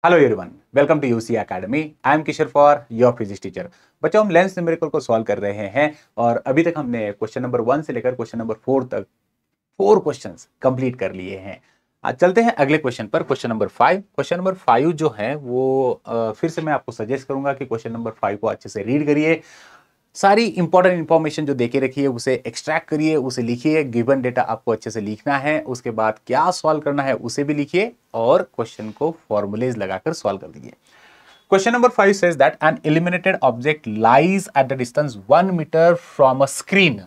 Hello everyone, welcome to UC academy. I am Kishor for your physics teacher. बच्चों, हम lens numerical को solve कर रहे हैं और अभी तक हमने क्वेश्चन नंबर 1 से लेकर क्वेश्चन नंबर 4 तक 4 क्वेश्चंस कंप्लीट कर लिए हैं। आज चलते हैं अगले क्वेश्चन पर, क्वेश्चन नंबर 5। क्वेश्चन नंबर 5 जो है वो फिर से मैं आपको सजेस्ट करूंगा कि क्वेश्चन नंबर 5 को अच्छे से रीड करिए। सारी इंपॉर्टेंट इंफॉर्मेशन जो देके रखी है उसे एक्सट्रैक्ट करिए, उसे लिखिए। गिवन डेटा आपको अच्छे से लिखना है, उसके बाद क्या सॉल्व करना है उसे भी लिखिए और क्वेश्चन को फॉर्मूलेज लगाकर सॉल्व कर दीजिए। Question number 5 says that an illuminated object lies at the distance 1 meter from a screen।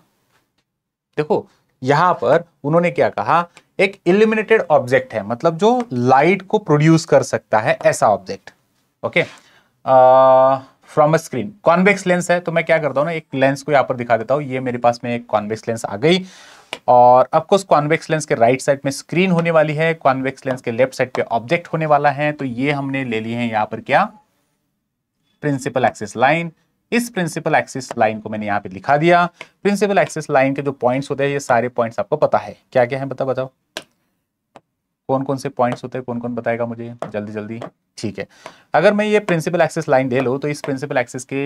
देखो यहां पर उन्होंने क्या कहा, एक इल्यूमिनेटेड ऑब्जेक्ट है, मतलब जो लाइट को प्रोड्यूस कर सकता है ऐसा object. Okay, from a screen. Convex lens है, तो मैं क्या करता हूं ना, एक लेंस को यहां पर दिखा देता हूं। ये मेरे पास में एक कॉन्वेक्स लेंस आ गई और ऑफकोर्स कॉन्वेक्स लेंस के राइट साइड में स्क्रीन होने वाली है, कॉन्वेक्स लेंस के लेफ्ट साइड पे ऑब्जेक्ट होने वाला है। तो ये हमने ले लिए हैं यहां पर क्या, प्रिंसिपल एक्सिस लाइन। इस प्रिंसिपल एक्सिस लाइन को मैंने यहां पे लिखा दिया। प्रिंसिपल एक्सिस लाइन के जो पॉइंट्स होते हैं, ये सारे पॉइंट्स आपको पता है क्या क्या है, बताओ कौन कौन से पॉइंट्स होते हैं, कौन कौन बताएगा मुझे जल्दी जल्दी। ठीक है, अगर मैं ये प्रिंसिपल एक्सिस लाइन ले लूं तो इस प्रिंसिपल एक्सिस के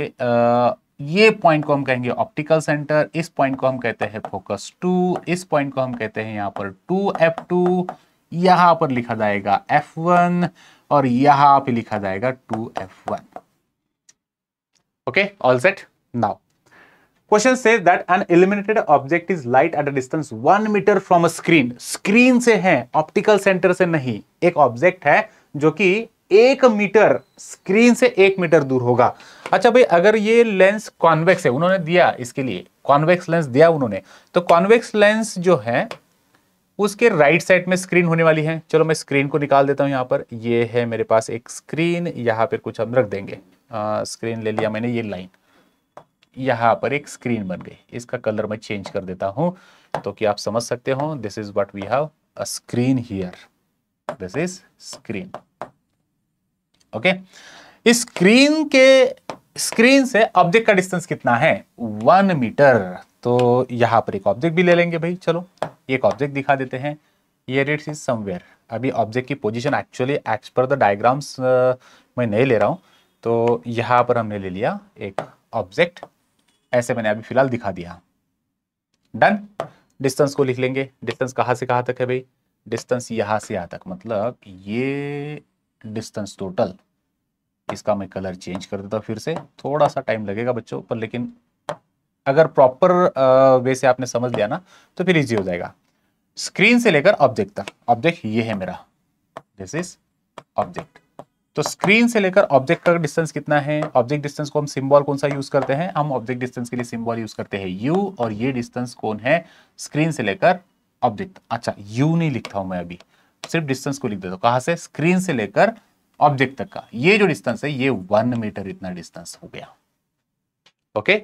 ये पॉइंट को हम कहेंगे ऑप्टिकल सेंटर, इस पॉइंट को हम कहते हैं फोकस 2, इस पॉइंट को हम कहते हैं यहां पर 2f2, यहां पर लिखा जाएगा f1 और यहां पे लिखा जाएगा 2f1। Okay, all set. Now question says that an illuminated object is light at a distance 1 metre from a screen. Screen से है, ऑप्टिकल सेंटर से नहीं। एक ऑब्जेक्ट है जो कि 1 मीटर, स्क्रीन से 1 मीटर दूर होगा। अच्छा भाई, अगर ये लेंस कॉन्वेक्स है, उन्होंने दिया इसके लिए कॉन्वेक्स लेंस दिया उन्होंने, तो कॉन्वेक्स लेंस जो है उसके राइट साइड में स्क्रीन होने वाली है। चलो मैं स्क्रीन को निकाल देता हूं। यहां पर ये है मेरे पास एक स्क्रीन, यहां पर कुछ हम रख देंगे। स्क्रीन ले लिया मैंने, ये लाइन यहां पर एक स्क्रीन बन गई। इसका कलर मैं चेंज कर देता हूं तो कि आप समझ सकते हो। This is what we have, a screen here, this is screen. Okay, इस स्क्रीन से ऑब्जेक्ट का डिस्टेंस कितना है, 1 मीटर। तो यहां पर एक ऑब्जेक्ट भी ले लेंगे भाई। चलो एक ऑब्जेक्ट दिखा देते हैं। ये इट इज समवेयर। अभी ऑब्जेक्ट की position actually as per the diagrams मैं नहीं ले रहा हूं, तो यहां पर हमने ले लिया एक ऑब्जेक्ट, ऐसे मैंने अभी फिलहाल दिखा दिया। डन। डिस्टेंस को लिख लेंगे। डिस्टेंस कहां से कहां तक है भाई, डिस्टेंस यहां से यहां तक, मतलब ये डिस्टेंस टोटल। इसका मैं कलर चेंज कर देता हूं फिर से, थोड़ा सा टाइम लगेगा बच्चों पर, लेकिन अगर प्रॉपर वे से आपने समझ लिया ना तो फिर इजी हो जाएगा। स्क्रीन से लेकर ऑब्जेक्ट तक, ऑब्जेक्ट ये है मेरा, दिस इज ऑब्जेक्ट। तो स्क्रीन से लेकर ऑब्जेक्ट का डिस्टेंस कितना है, ऑब्जेक्ट डिस्टेंस को हम सिंबल कौन सा यूज करते हैं, हम ऑब्जेक्ट डिस्टेंस के लिए सिंबल यूज करते हैं u, और ये डिस्टेंस कौन है, स्क्रीन से लेकर ऑब्जेक्ट। अच्छा, u नहीं लिखता हूं मैं अभी, सिर्फ डिस्टेंस को लिख देता हूं। कहां से, स्क्रीन से लेकर ऑब्जेक्ट तक का ये जो डिस्टेंस है, ये 1 मीटर इतना डिस्टेंस हो गया। ओके,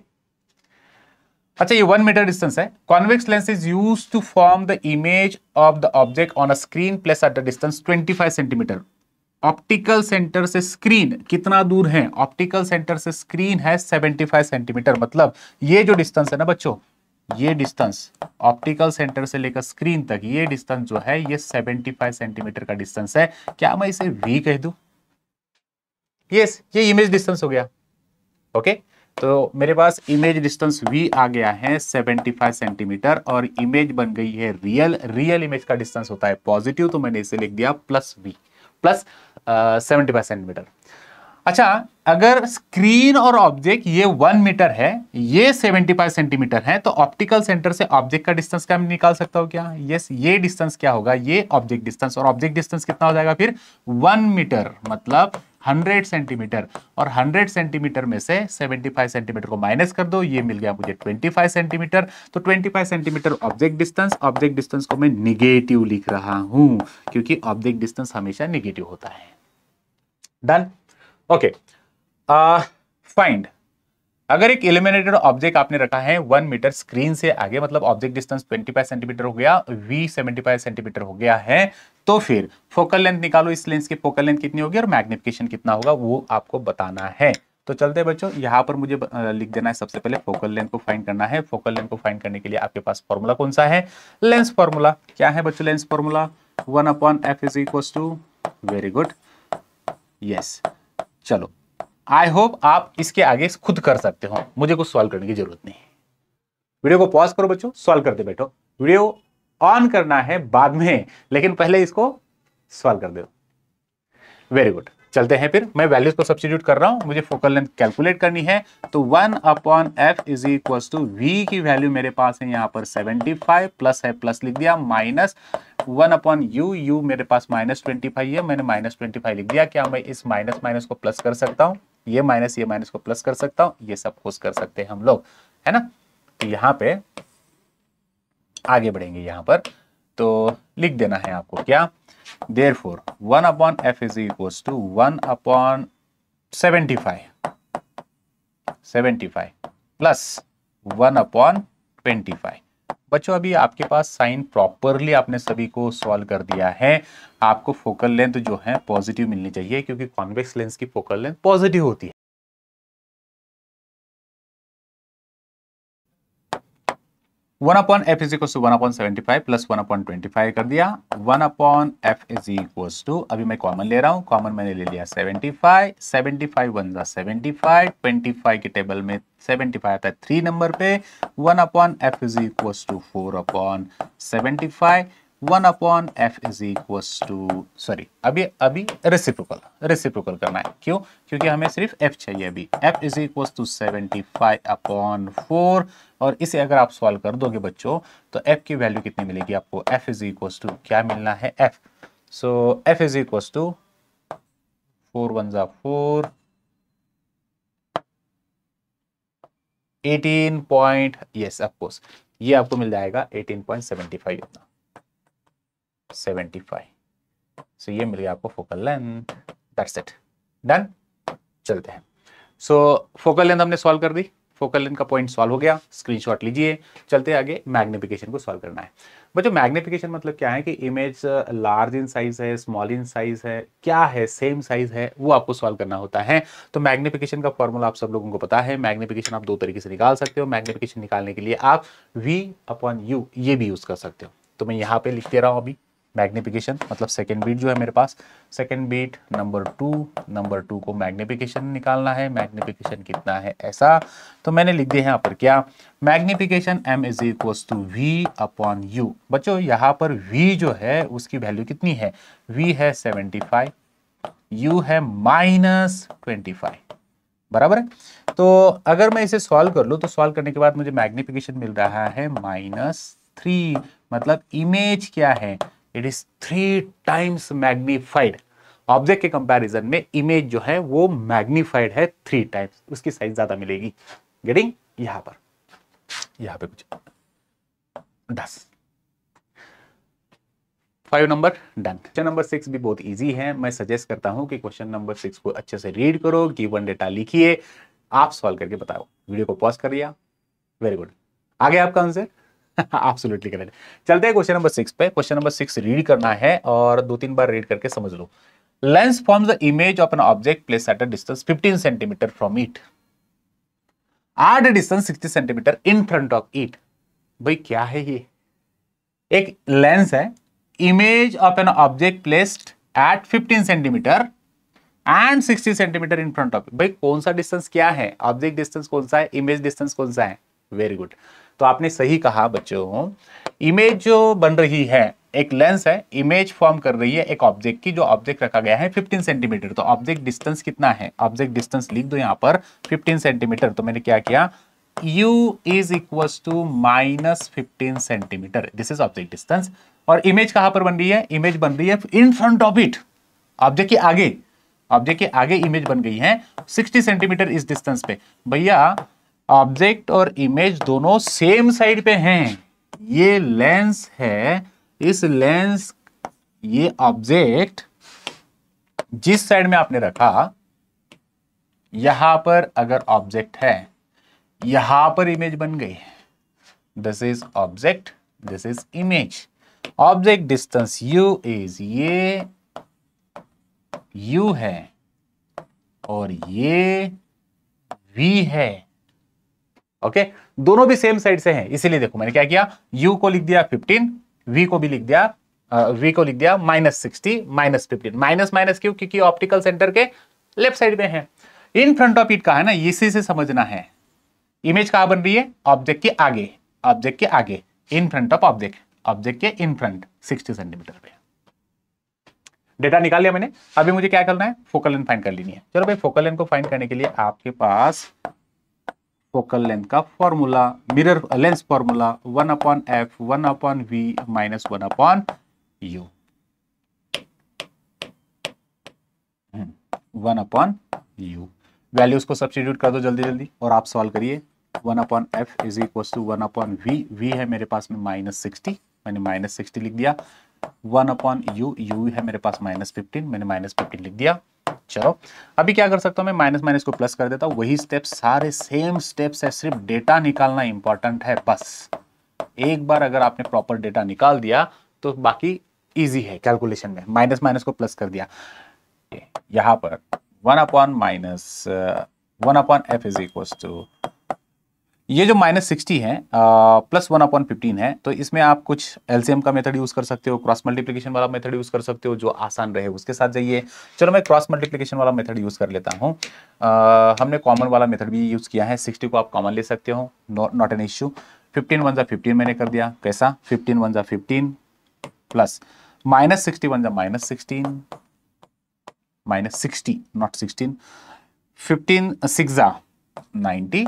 अच्छा ये 1 मीटर डिस्टेंस है। Convex lens is used to form the image of the object on a screen place at the distance 25 centimetre. Optical centre से स्क्रीन कितना दूर है, ऑप्टिकल सेंटर से स्क्रीन है 75 सेंटीमीटर। मतलब ये जो डिस्टेंस है ना बच्चों, ये डिस्टेंस ऑप्टिकल सेंटर से लेकर स्क्रीन तक, ये डिस्टेंस जो है ये 75 सेंटीमीटर का डिस्टेंस है। क्या मैं इसे v कह दूं, यस, ये इमेज डिस्टेंस हो गया। ओके, तो मेरे पास इमेज डिस्टेंस v आ गया है 75 सेंटीमीटर और इमेज बन गई है रियल इमेज का डिस्टेंस होता है पॉजिटिव, तो मैंने इसे लिख दिया प्लस v, प्लस 75 सेंटीमीटर। अच्छा, अगर स्क्रीन और ऑब्जेक्ट ये 1 मीटर है, ये 75 सेंटीमीटर है, तो ऑप्टिकल सेंटर से ऑब्जेक्ट का डिस्टेंस क्या मैं निकाल सकता हूं क्या, यस, ये डिस्टेंस क्या होगा, ये ऑब्जेक्ट डिस्टेंस, और ऑब्जेक्ट डिस्टेंस कितना हो जाएगा फिर 1 मीटर, मतलब 100 सेंटीमीटर। और 100 सेंटीमीटर में से 75 सेंटीमीटर को माइनस कर दो, ये मिल गया मुझे 25 सेंटीमीटर। तो 25 सेंटीमीटर ऑब्जेक्ट डिस्टेंस को मैं निगेटिव लिख रहा हूं, क्योंकि ऑब्जेक्ट डिस्टेंस हमेशा निगेटिव होता है। डन। Okay, find. अगर एक इल्यूमिनेटेड ऑब्जेक्ट आपने रखा है 1 मीटर स्क्रीन से आगे, मतलब ऑब्जेक्ट डिस्टेंस 25 सेंटीमीटर हो गया, v 75 सेंटीमीटर हो गया है, तो फिर फोकल लेंथ निकालो। इस लेंस की फोकल लेंथ कितनी होगी और मैग्निफिकेशन कितना होगा वो आपको बताना है। तो चलते हैं बच्चों, यहां पर मुझे लिख देना है सबसे पहले फोकल लेंथ को फाइंड करना है। फोकल लेंथ को फाइंड करने के लिए आपके पास फॉर्मूला कौन सा है, लेंस फॉर्मूला। क्या है बच्चों lens formula, 1/f is equal to, very good, yes. चलो, आई होप आप इसके आगे खुद कर सकते हो, मुझे कुछ सॉल्व करने की जरूरत नहीं। वीडियो को पॉज करो बच्चों, सॉल्व करते बैठो। वीडियो ऑन करना है बाद में, लेकिन पहले इसको सॉल्व कर दो। वेरी गुड, चलते हैं फिर। मैं वैल्यूज को सब्स्टिट्यूट कर रहा हूं, मुझे फोकल लेंथ कैलकुलेट करनी है। तो 1/f is equal to v की वैल्यू मेरे पास है यहां पर 75, प्लस है प्लस लिख दिया, माइनस 1/u, u मेरे पास -25 है, मैंने -25 लिख दिया। क्या मैं इस माइनस माइनस को प्लस कर सकता हूं? ये माइनस को प्लस कर सकता हूं, ये सब कुछ कर सकते हैं हम लोग, है ना। तो यहां पे आगे बढ़ेंगे, यहां पर तो लिख देना है आपको क्या, therefore 1/f is equals to 1/75 plus 1/25। बच्चों अभी आपके पास साइन प्रॉपरली आपने सभी को सॉल्व कर दिया है। आपको फोकल लेंथ जो है पॉजिटिव मिलनी चाहिए, क्योंकि कॉन्वेक्स लेंस की फोकल लेंथ पॉजिटिव होती है। 1/f is equal to 1/75 plus 1/25 कर दिया। 1/f इज इक्वल टू, अभी मैं कॉमन ले रहा हूं, कॉमन मैंने ले लिया 75, 75 1 जा 75, 25 के टेबल में 75 आता है 3 नंबर पे। 1/f is equal to 4/75, 1/f is equal to, sorry अभी रेसिप्रोकल करना है। क्यों? क्योंकि हमें सिर्फ f चाहिए अभी। f इज इक्वल टू 75/4, और इसे अगर आप सॉल्व कर दोगे बच्चों तो f की वैल्यू कितनी मिलेगी आपको? f इज इक्वल टू क्या मिलना है? f। So f is equal to 4 1 जा 4, 18 पॉइंट, यस ऑफकोर्स ये आपको मिल जाएगा 18.75 इतना, 75। सो ये मिल गया आपको focal length. That's it, done. चलते हैं। सो फोकल लेंथ हमने सॉल्व कर दी, फोकल लेंथ का पॉइंट सॉल्व हो गया, स्क्रीनशॉट लीजिए। चलते आगे, मैग्निफिकेशन को सॉल्व करना है। बच्चों मैग्निफिकेशन मतलब क्या है कि इमेज लार्ज इन साइज है, स्मॉल इन साइज है, क्या है, सेम साइज है, वो आपको सॉल्व करना होता है। तो मैग्निफिकेशन का फॉर्मूला आप सब लोगों को पता है। मैग्निफिकेशन आप दो तरीके से निकाल सकते हो। मैग्निफिकेशन निकालने के लिए आप v/u ये भी यूज कर सकते हो। तो मैं यहाँ पे लिख दे रहा हूँ अभी मैग्निफिकेशन, मतलब सेकेंड बीट जो है मेरे पास, सेकेंड बीट नंबर 2 को मैग्निफिकेशन निकालना है। मैग्निफिकेशन कितना है ऐसा, तो मैंने लिख दिया यहाँ पर क्या, magnification m is equal to v/u। बच्चों यहाँ पर v जो है उसकी वैल्यू कितनी है? v है 75, u है -25, बराबर है। तो अगर मैं इसे सॉल्व कर लूँ तो सॉल्व करने के बाद मुझे मैग्निफिकेशन मिल रहा है -3, मतलब इमेज क्या है, it is 3 times magnified. Object के कंपैरिजन में इमेज जो है वो मैग्नीफाइड है 3 टाइम्स, उसकी साइज ज्यादा मिलेगी। गेटिंग? यहां पे कुछ 10, 5 नंबर डन। क्वेश्चन नंबर 6 भी बहुत इजी है। मैं सजेस्ट करता हूं कि क्वेश्चन नंबर 6 को अच्छे से रीड करो, गिवन डेटा लिखिए, आप सॉल्व करके बताओ। वीडियो को पॉज कर लिया, वेरी गुड, आ गया आपका आंसर। Absolutely correct. चलते हैं क्वेश्चन नंबर 6 पे। क्वेश्चन नंबर 6 रीड करना है और 2-3 बार रीड करके समझ लो। Lens forms the image of an object placed at a distance 15 centimetre from it at a distance 60 centimetre in front of it. भाई क्या है ये? एक लेंस है, image of an object placed at 15 centimetre and 60 centimetre in front of. भाई कौन सा distance क्या है? ऑब्जेक्ट डिस्टेंस कौन सा है, इमेज डिस्टेंस कौन सा है? वेरी गुड, तो आपने सही कहा बच्चों। इमेज जो बन रही है, एक लेंस है, इमेज फॉर्म कर रही है एक ऑब्जेक्ट की, जो ऑब्जेक्ट रखा गया है 15 सेंटीमीटर। तो ऑब्जेक्ट डिस्टेंस कितना है? ऑब्जेक्ट डिस्टेंस लिख दो यहां पर 15 सेंटीमीटर। तो मैंने क्या किया, u is equal to -15 centimetre, this is object distance. और इमेज कहां पर बन रही है? इमेज बन रही है in front of it, object के आगे, ऑब्जेक्ट के आगे इमेज बन गई है 60 सेंटीमीटर इस डिस्टेंस पे। भैया ऑब्जेक्ट और इमेज दोनों सेम साइड पे हैं। ये लेंस है, इस लेंस, ये ऑब्जेक्ट जिस साइड में आपने रखा, यहां पर अगर ऑब्जेक्ट है, यहां पर इमेज बन गई। This is object, this is image. Object distance u is, ये u है और ये v है। ओके, दोनों भी सेम साइड से हैं, इसीलिए देखो मैंने क्या किया, u को लिख दिया 15, v को भी लिख दिया v को लिख दिया -60 -15। माइनस माइनस क्यों? क्योंकि ऑप्टिकल सेंटर के लेफ्ट साइड में है। इन फ्रंट ऑफ इट का है ना, इसी से समझना है। इमेज कहां बन रही है? ऑब्जेक्ट के आगे, ऑब्जेक्ट के आगे, इन फ्रंट ऑफ ऑब्जेक्ट, ऑब्जेक्ट के इन फ्रंट 60 सेंटीमीटर पे। डेटा निकाल लिया मैंने। अभी मुझे क्या करना है? फोकल लेंथ फाइंड कर लेनी है। चलो भाई, फोकल लेंथ को फाइंड करने के लिए आपके पास फोकल लेंथ का formula, mirror lens formula 1/f 1/v minus 1/u 1/u। Values को सब्स्टिट्यूट कर दो जल्दी जल्दी और आप सॉल्व करिए। 1/f is equal to 1/v, v है मेरे पास में -60, मैंने -60 लिख दिया। 1/u, u है मेरे पास -15, मैंने -15 लिख दिया। चलो अभी क्या कर सकता हूं मैं? माइनस माइनस को प्लस कर देता हूं। वही स्टेप्स, सारे सेम स्टेप्स है, सिर्फ डेटा निकालना इंपॉर्टेंट है बस। एक बार अगर आपने प्रॉपर डेटा निकाल दिया तो बाकी इजी है कैलकुलेशन में। माइनस माइनस को प्लस कर दिया, यहां पर 1/f इज इक्वल टू, ये जो -60 है प्लस 1/15 है, तो इसमें आप कुछ एलसीएम का मेथड यूज कर सकते हो, क्रॉस मल्टीप्लिकेशन वाला मेथड यूज कर सकते हो, जो आसान रहे उसके साथ जाइए। चलो मैं क्रॉस मल्टीप्लिकेशन वाला मेथड यूज कर लेता हूं। हमने कॉमन वाला मेथड भी यूज किया है, 60 को आप कॉमन ले सकते हो, नॉट एन इश्यू। 15 1 15 मैंने कर दिया। कैसा? 15 1 15 प्लस -60 1 -16 -60 नॉट 16, 15 6 90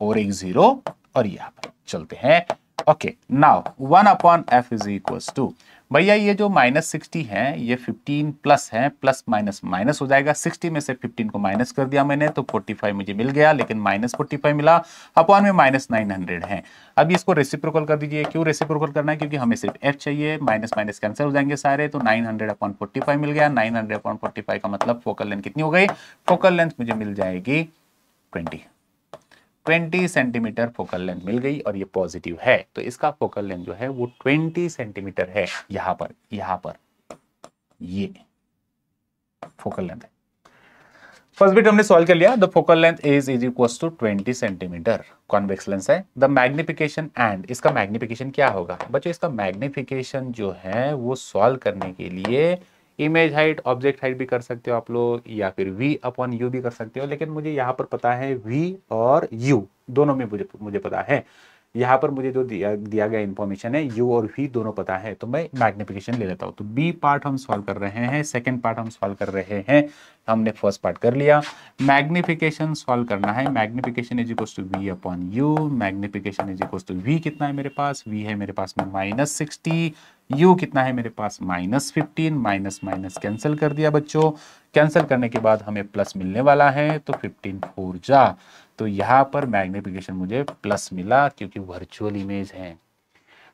और एक 0 और यहां पर चलते हैं। Okay, now 1/f is equals to, भैया ये जो -60 है ये 15 प्लस है, प्लस माइनस माइनस हो जाएगा। 60 में से 15 को माइनस कर दिया मैंने तो 45 मुझे मिल गया, लेकिन -45 मिला, अपॉन में -900 है। अब इसको रेसिप्रोकल कर दीजिए। क्यों रेसिप्रोकल करना है? क्योंकि हमें सिर्फ f चाहिए, माइनस माइनस कैंसिल हो जाएंगे सारे, तो 900/45 मिल गया। 900/45 का मतलब फोकल लेंथ कितनी हो गई? फोकल लेंथ मुझे मिल जाएगी 20 सेंटीमीटर फोकल लेंथ मिल गई, और ये पॉजिटिव है, तो इसका फोकल लेंथ जो है वो 20 सेंटीमीटर है। यहां पर ये फोकल लेंथ है। फर्स्ट बिट हमने सॉल्व कर लिया। The focal length is equals to 20 centimetre, convex lens है। द मैग्निफिकेशन, एंड इसका मैग्निफिकेशन क्या होगा बच्चों? इसका मैग्निफिकेशन जो है वो सॉल्व करने के लिए इमेज हाइट, ऑब्जेक्ट हाइट भी कर सकते हो आप लोग, या फिर v/u भी कर सकते हो, लेकिन मुझे यहाँ पर पता है v और u दोनों में मुझे पता है। यहाँ पर मुझे जो दिया गया इंफॉर्मेशन है u और v दोनों पता है, तो मैं मैग्निफिकेशन ले लेता हूँ। तो b पार्ट हम सॉल्व कर रहे हैं, सेकेंड पार्ट हम सॉल्व कर रहे हैं। हमने फर्स्ट पार्ट कर लिया, मैग्निफिकेशन सॉल्व करना है। Magnification is equal to v/u, magnification is equal to v कितना है मेरे पास? v है मेरे पास में -60, u कितना है मेरे पास? -15, माइनस माइनस कैंसिल कर दिया बच्चों। कैंसिल करने के बाद हमें प्लस मिलने वाला है, तो 15 4 जा, तो यहां पर मैग्निफिकेशन मुझे प्लस मिला, क्योंकि वर्चुअल इमेज है।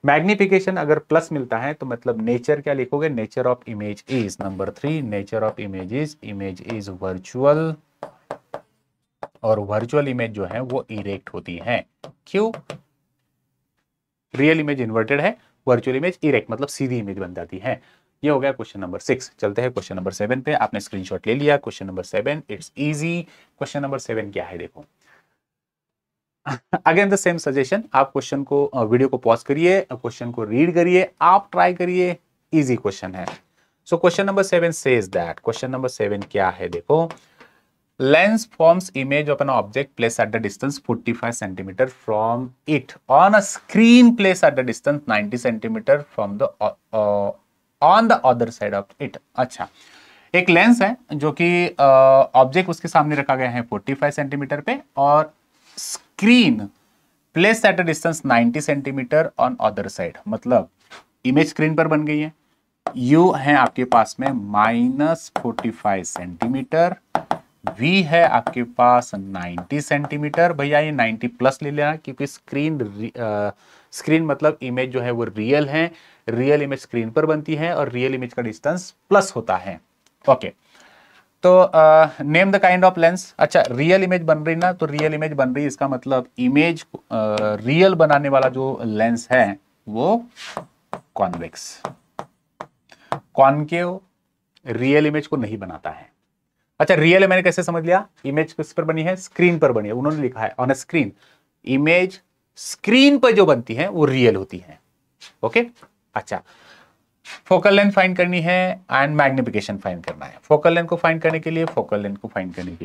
मैग्निफिकेशन अगर प्लस मिलता है तो मतलब नेचर क्या लिखोगे? Nature of image is, number 3, nature of image is virtual, और वर्चुअल इमेज जो है वो इरेक्ट होती है। क्यों? रियल इमेज इन्वर्टेड है, वर्चुअल इमेज इरेक्ट, मतलब सीधी इमेज बन जाती है। ये हो गया क्वेश्चन नंबर 6। चलते हैं क्वेश्चन नंबर 7 पे। आपने स्क्रीनशॉट ले लिया। Question number 7, it's easy. Question number 7 क्या है देखो। अगेन द सेम सजेशन, आप क्वेश्चन को, वीडियो को पॉज करिए, क्वेश्चन को रीड करिए, आप ट्राई करिए। इजी क्वेश्चन है। So question number 7 says that, question number 7 क्या है देखो। Lens forms image of an object placed at the distance 45 centimeter from it on a screen placed at the distance 90 centimeter from the on the other side of it। अच्छा, एक lens है जो कि object उसके सामने रखा गया है 45 सेंटीमीटर पे, और screen place eight a distance 90 centimetre on other side, मतलब इमेज स्क्रीन पर बन गई है। यू है आपके पास में -45 सेंटीमीटर, v है आपके पास 90 सेंटीमीटर। भैया ये 90 प्लस ले लेना, क्योंकि स्क्रीन मतलब इमेज जो है वो रियल है, रियल इमेज स्क्रीन पर बनती है, और रियल इमेज का डिस्टेंस प्लस होता है। ओके, तो name the kind of lens. अच्छा, रियल इमेज बन रही ना, तो रियल इमेज बन रही, इसका मतलब इमेज रियल बनाने वाला जो लेंस है वो कॉन्वेक्स, कॉनकेव रियल इमेज को नहीं बनाता है। अच्छा, रियल है मैंने कैसे समझ लिया? इमेज किस पर बनी है? स्क्रीन पर बनी है। उन्होंने लिखा है on a screen, image screen पर जो बनती है वो रियल होती है। ओके, अच्छा, फोकल लेंथ फाइंड करनी है एंड मैग्निफिकेशन फाइंड करना है। फोकल लेंथ को फाइंड करने के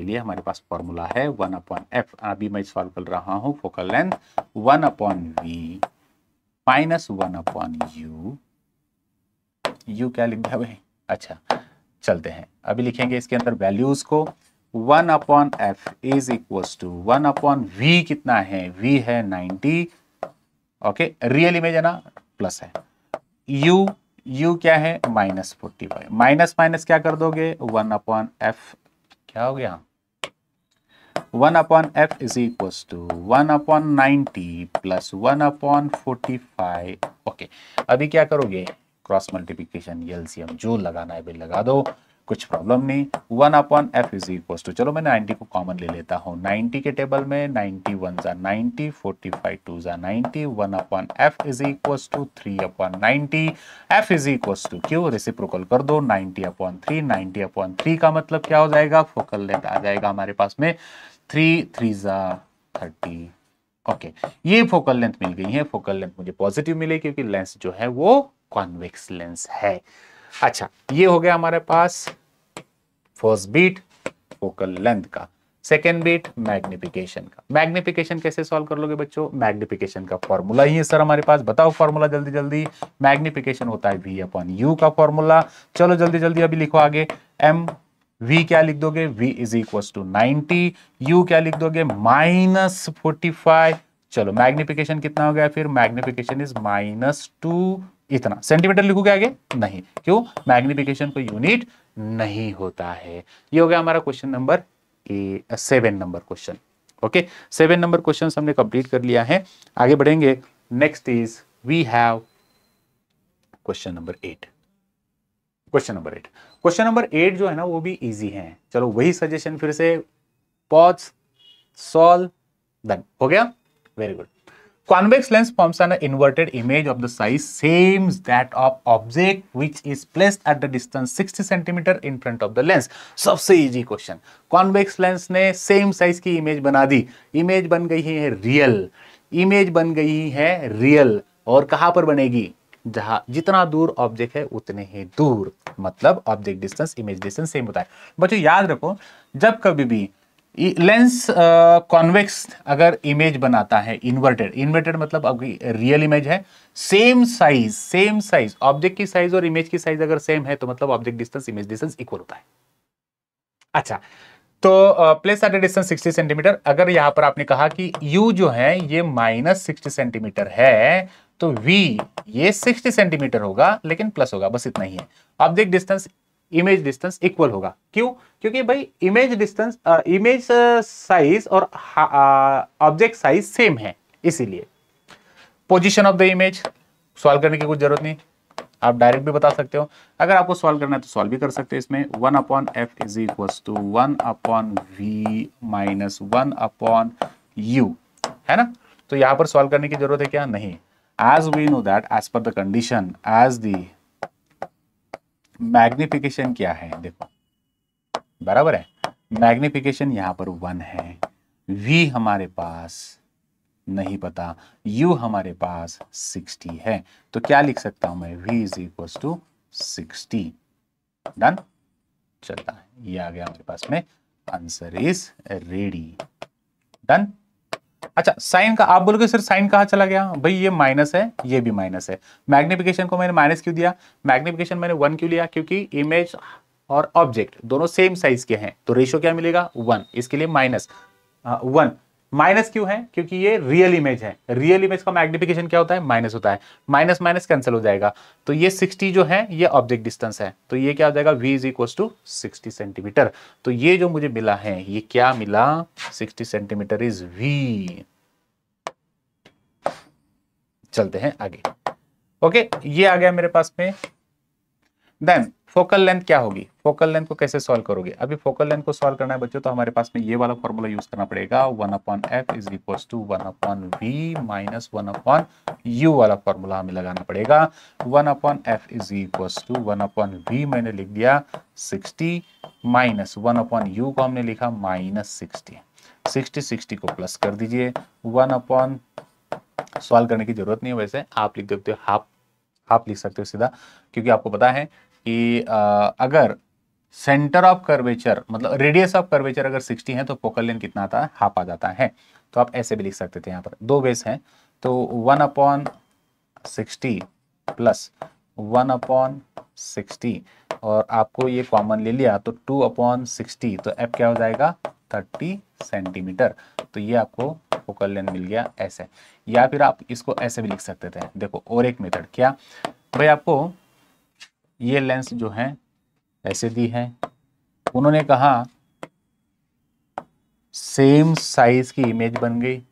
लिए हमारे पास फॉर्मूला है 1/f। अभी मैं सॉल्व कर रहा हूं focal length 1/v minus 1/u। u क्या लिख दिया भाई? अच्छा चलते हैं, अभी लिखेंगे इसके अंदर वैल्यूज को। 1/f is equal to 1/v कितना है? v है 90। ओके, रियल इमेज है ना, प्लस है। u क्या है? -45। माइनस माइनस क्या कर दोगे? 1/f क्या हो गया? 1/f is equal to 1/90 plus 1/45। Okay, अभी क्या करोगे? क्रॉस मल्टीप्लीकेशन, एलसीएम जो लगाना है भाई लगा दो, कुछ प्रॉब्लम नहीं। 1/f इज इक्वल टू, चलो मैं 90 को कॉमन ले लेता हूँ। 90 के टेबल में 90 1 जा 90, 45 2 जा 90, 1/f is equal to 3/90। f is equal to क्यों? रेसिप्रोकल कर दो, 90/3। 90/3 का मतलब क्या हो जाएगा? फोकल लेंथ आ जाएगा हमारे पास में 3 3 जा 30। ओके, ये फोकल लेंथ मिल गई है। फोकल लेंथ मुझे पॉजिटिव मिले क्योंकि लेंस जो है वो कॉन्वेक्स लेंस है। अच्छा, ये हो गया हमारे पास फर्स्ट बीट फोकल लेंथ का। सेकेंड बीट मैग्निफिकेशन का। मैग्निफिकेशन कैसे सॉल्व कर लोगे बच्चों? मैग्निफिकेशन का फॉर्मूला ही है सर हमारे पास, बताओ फॉर्मूला जल्दी जल्दी। मैग्निफिकेशन होता है v/u का फॉर्मूला। चलो जल्दी जल्दी अभी लिखो आगे। m v क्या लिख दोगे? v is equal to 90। u क्या लिख दोगे? -45। चलो मैग्निफिकेशन कितना हो गया फिर? Magnification is -2। इतना सेंटीमीटर लिखोगे आगे? नहीं, क्यों? मैग्निफिकेशन को यूनिट नहीं होता है। ये हो गया हमारा question number 7 number question. Okay, 7 number question हमने कंप्लीट कर लिया है। आगे बढ़ेंगे। Next is we have question number 8। Question number 8 जो है ना वो भी इजी है। चलो वही सजेशन फिर से, पॉज, सॉल्व, डन। हो गया? Very good. Convex lens forms an inverted image of the size same that of object which is placed at the distance 60 cm in front of the lens। सबसे easy question. Convex lens ने same size की image बना दी। Image बन गई है real. Image बन गई है रियल, और कहां पर बनेगी? जहां जितना दूर ऑब्जेक्ट है उतने ही दूर, मतलब object distance image distance same होता है। बच्चों याद रखो, जब कभी भी लेंस कॉन्वेक्स अगर इमेज बनाता है इन्वर्टेड मतलब आपकी रियल इमेज है, सेम साइज ऑब्जेक्ट की साइज और इमेज की साइज अगर सेम है तो मतलब object distance image distance equal होता है। अच्छा, तो प्लेस एट डिस्टेंस 60 सेंटीमीटर। अगर यहां पर आपने कहा कि u जो है ये -60 सेंटीमीटर है, तो v ये 60 सेंटीमीटर होगा लेकिन प्लस होगा, बस इतना ही है। Object distance image distance equal होगा। क्यों? क्योंकि भाई इमेज डिस्टेंस इमेज साइज और ऑब्जेक्ट साइज सेम है, इसीलिए। Position of the image solve करने की कुछ जरूरत नहीं, आप डायरेक्ट भी बता सकते हो। अगर आपको सॉल्व करना है तो सॉल्व भी कर सकते हैं इसमें। 1/f is equal to 1/v minus 1/u, है ना? तो यहां पर सॉल्व करने की जरूरत है क्या? नहीं। As we know that as per the condition, as the magnification क्या है, देखो बराबर है। मैग्निफिकेशन यहां पर 1 है, v हमारे पास नहीं पता, u हमारे पास 60 है, तो क्या लिख सकता हूं मैं? v is equal to 60। Done, चलता है, ये आ गया हमारे पास में, आंसर इज रेडी। डन। अच्छा, साइन का आप बोलोगे सर साइन कहां चला गया? भाई ये माइनस है, ये भी माइनस है। मैग्निफिकेशन को मैंने माइनस क्यों दिया? मैग्निफिकेशन मैंने 1 क्यों लिया? क्योंकि इमेज और ऑब्जेक्ट दोनों सेम साइज के हैं, तो रेशियो क्या मिलेगा? 1। इसके लिए -1। माइनस क्यों है? क्योंकि ये रियल इमेज है। रियल इमेज का मैग्निफिकेशन क्या होता है? माइनस होता है। माइनस माइनस कैंसिल हो जाएगा, तो ये 60 जो है ये ऑब्जेक्ट डिस्टेंस है, तो ये क्या हो जाएगा? v is equal to 60 centimetre. तो ये जो मुझे मिला है, ये क्या मिला? 60 सेंटीमीटर इज v। चलते हैं आगे। ओके, ये आ गया मेरे पास में। देन फोकल लेंथ क्या होगी? फोकल लेंथ को कैसे सॉल्व करोगे? अभी फोकल लेंथ को सॉल्व करना है बच्चों, तो हमारे पास में ये वाला फॉर्मूला यूज करना पड़ेगा। 1/f is equal to 1/v minus 1/u वाला फॉर्मूला हमें लगाना पड़ेगा। 1/f is equal to 1/v मैंने लिख दिया 60 माइनस 1/u को हमने लिखा -60। 60 को प्लस कर दीजिए। 1 सॉल्व करने की जरूरत नहीं है, वैसे आप लिख देते हो हाफ लिख सकते हो सीधा, क्योंकि आपको पता है कि अगर सेंटर ऑफ कर्वेचर मतलब रेडियस ऑफ कर्वेचर अगर 60 है तो फोकल लेंथ कितना आता है, हाफ आ जाता है। तो आप ऐसे भी लिख सकते थे, यहाँ पर दो बेस हैं तो 1/60 प्लस 1/60 और आपको ये कॉमन ले लिया तो 2/60, तो एफ क्या हो जाएगा 30 सेंटीमीटर। तो ये आपको फोकल लेंथ मिल गया ऐसे। या फिर आप इसको ऐसे भी लिख सकते थे, देखो और एक मेथड क्या भाई, आपको ये लेंस जो है ऐसे दी है, उन्होंने कहा सेम साइज की इमेज बन गई,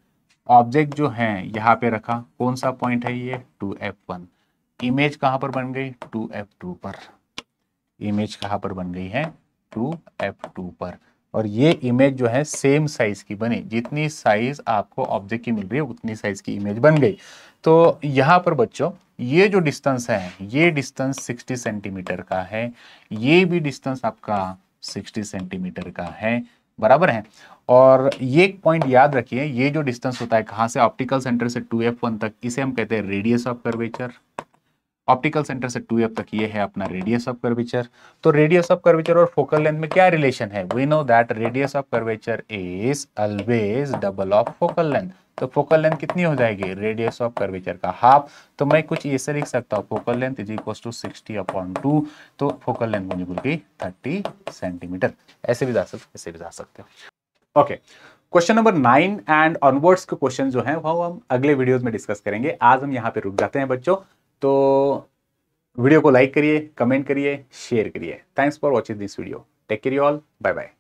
ऑब्जेक्ट जो है यहाँ पे रखा, कौन सा पॉइंट है ये 2f1, इमेज कहाँ पर बन गई 2f2 पर, इमेज कहाँ पर बन गई है 2f2 पर, और ये इमेज जो है सेम साइज की बनी, जितनी साइज आपको ऑब्जेक्ट की मिल रही है उतनी साइज की इमेज बन गई। तो यहाँ पर बच्चों ये जो डिस्टेंस है, ये डिस्टेंस 60 सेंटीमीटर का है, ये भी डिस्टेंस आपका 60 सेंटीमीटर का है, बराबर है। और ये एक पॉइंट याद रखिए, ये जो डिस्टेंस होता है कहाँ से ऑप्टिकल सेंटर से 2f1 तक, इसे हम कहते हैं radius of curvature. Optical centre से 2f तक ये है अपना रेडियस ऑफ कर्वेचर। तो रेडियस ऑफ कर्वेचर और फोकल लेंथ में क्या रिलेशन है, we know that radius of curvature is always double of focal length. तो फोकल लेंथ कितनी हो जाएगी, रेडियस ऑफ कर्वेचर का हाफ। तो मैं कुछ ऐसे लिख सकता हूँ, focal length is equal to 60/2, तो फोकल लेंथ मुझे मिल गई 30 सेंटीमीटर। ऐसे भी जा सकते, ऐसे भी जा सकते हो। Okay, question number 9 and onwards के क्वेश्चन जो हैं वो हम अगले वीडियोस में डिस्कस करेंगे। आज हम यहाँ पे रुक जाते हैं बच्चों। तो वीडियो को लाइक करिए, कमेंट करिए, शेयर करिए। Thanks for watching this video. Take care you all, bye bye.